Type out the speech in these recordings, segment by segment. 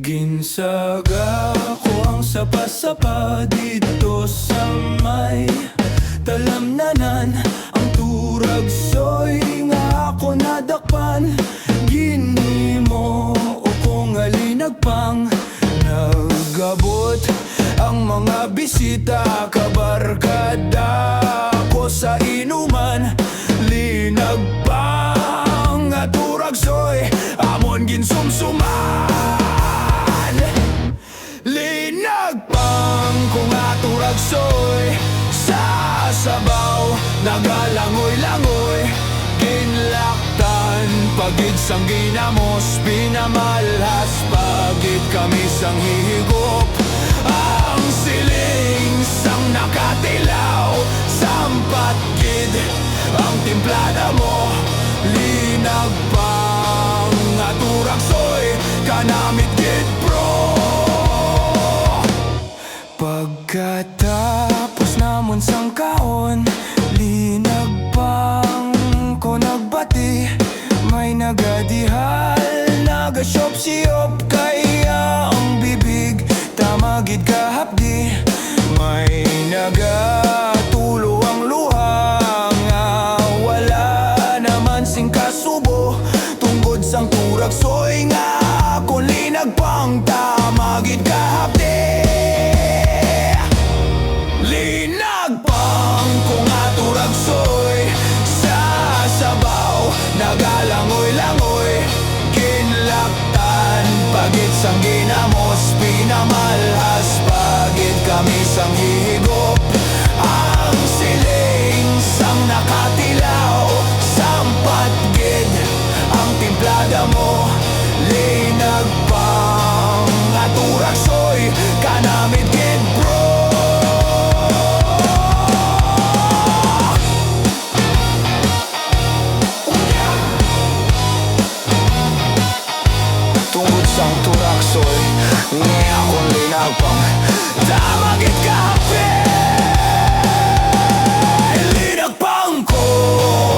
Ginsaga ko ang sapa-sapa dito sa may talamnanan. Ang turagsoy nga ako nadakpan. Ginhimo o kung alinagpang nagabot ang mga bisita. Kabarkada ko sa inuman. Linagpang at turagsoy amon ginsumsuman. Linagpang kung aturagsoy sa sabaw nagalangoy-langoy. Ginlaktan pagid sang ginamos, pinamalhas pagid kami sang hihigop. Ang siling sang nakatilaw, sampat gid ang timplada mo. Linagpang aturagsoy kanamit gid bro. Pagkatapos namon sang kaon, linagpang ko nagbati. May nagadihal, nagasyop-siyop, kaya ang bibig tamagid kahapdi. May nagatulo ang luha nga wala naman sing kasubo. Tungkod sang turagsoy nga ako linagpang tamagid kahapdi. Linagpang kung aturagsoy sa sabaw nagalangoy-langoy. Ginlaktan pagid sang ginamos, pinamalhas pagid kami sang hihigop. Ang siling sang nakatilaw, sampat gid ang timplada mo. Linagpang aturagsoy kanamit gid bro. Sang turagsoy, ni akong linagpang tamagid kape. Linagpang ko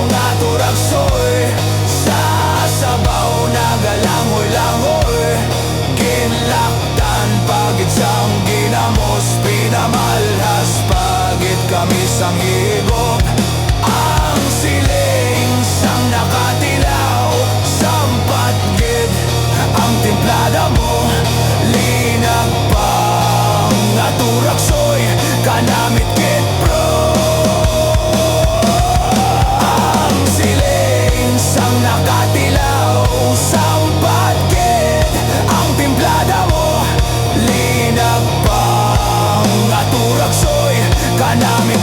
nga turagsoy sa sabaw nagalangoy-langoy. Ginlaktan pagid sang ginamos, pinamalhas pagid kami sang higop. Ang siling sang nakatilaw, sampat gid ang timplada mo. Linagpang aturagsoy kanamit gid bro. Ang siling sang nakatilaw, sampat gid ang timplada mo. Linagpang aturagsoy kanamit